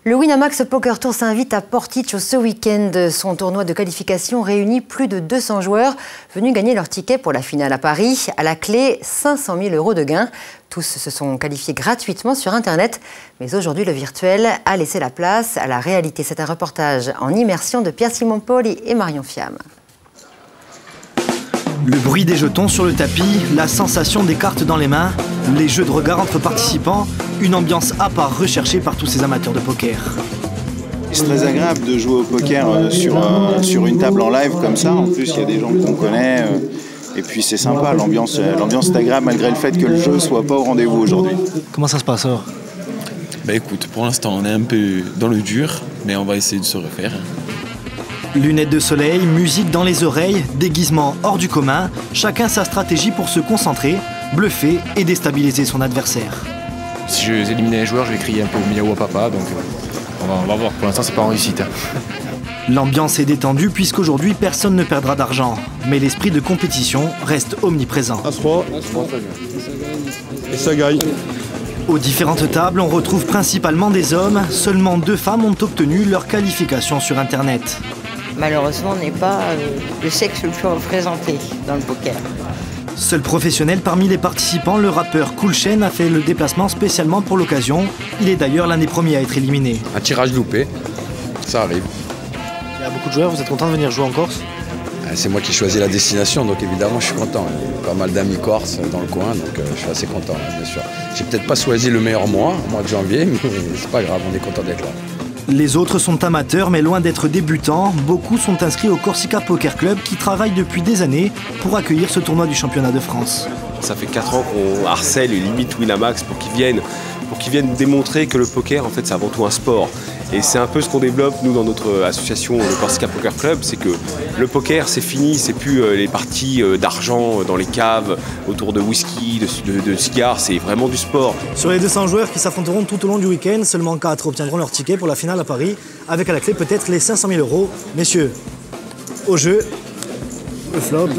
Le Winamax Poker Tour s'invite à Portich ce week-end. Son tournoi de qualification réunit plus de 200 joueurs venus gagner leur ticket pour la finale à Paris. À la clé, 500 000 € de gains. Tous se sont qualifiés gratuitement sur Internet. Mais aujourd'hui, le virtuel a laissé la place à la réalité. C'est un reportage en immersion de Pierre-Simon Poli et Marion Fiam. Le bruit des jetons sur le tapis, la sensation des cartes dans les mains, les jeux de regard entre participants, une ambiance à part recherchée par tous ces amateurs de poker. C'est très agréable de jouer au poker sur une table en live comme ça. En plus, il y a des gens qu'on connaît. Et puis c'est sympa, l'ambiance est agréable malgré le fait que le jeu ne soit pas au rendez-vous aujourd'hui. Comment ça se passe alors ? Écoute, pour l'instant on est un peu dans le dur, mais on va essayer de se refaire. Lunettes de soleil, musique dans les oreilles, déguisement hors du commun, chacun sa stratégie pour se concentrer, bluffer et déstabiliser son adversaire. Si je éliminais les joueurs, je vais crier un peu miaou à papa, donc on va voir. Pour l'instant, c'est pas en réussite. L'ambiance est détendue puisqu'aujourd'hui personne ne perdra d'argent. Mais l'esprit de compétition reste omniprésent. As-3, et ça gagne. Aux différentes tables, on retrouve principalement des hommes. Seulement 2 femmes ont obtenu leur qualification sur Internet. Malheureusement, on n'est pas le sexe le plus représenté dans le poker. Seul professionnel parmi les participants, le rappeur Cool Chain a fait le déplacement spécialement pour l'occasion. Il est d'ailleurs l'un des premiers à être éliminé. Un tirage loupé, ça arrive. Il y a beaucoup de joueurs, vous êtes content de venir jouer en Corse ? C'est moi qui choisis la destination, donc évidemment je suis content. Il y a pas mal d'amis corses dans le coin, donc je suis assez content, bien sûr. J'ai peut-être pas choisi le meilleur mois de janvier, mais c'est pas grave, on est content d'être là. Les autres sont amateurs, mais loin d'être débutants. Beaucoup sont inscrits au Corsica Poker Club qui travaille depuis des années pour accueillir ce tournoi du championnat de France. Ça fait 4 ans qu'on harcèle et limite Winamax pour qu'ils viennent démontrer que le poker, en fait, c'est avant tout un sport. Et c'est un peu ce qu'on développe, nous, dans notre association, le Corsica Poker Club, c'est que le poker, c'est fini, c'est plus les parties d'argent dans les caves, autour de whisky, de cigares, c'est vraiment du sport. Sur les 200 joueurs qui s'affronteront tout au long du week-end, seulement 4 obtiendront leur ticket pour la finale à Paris, avec à la clé peut-être les 500 000 €. Messieurs, au jeu, le flop,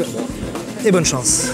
et bonne chance.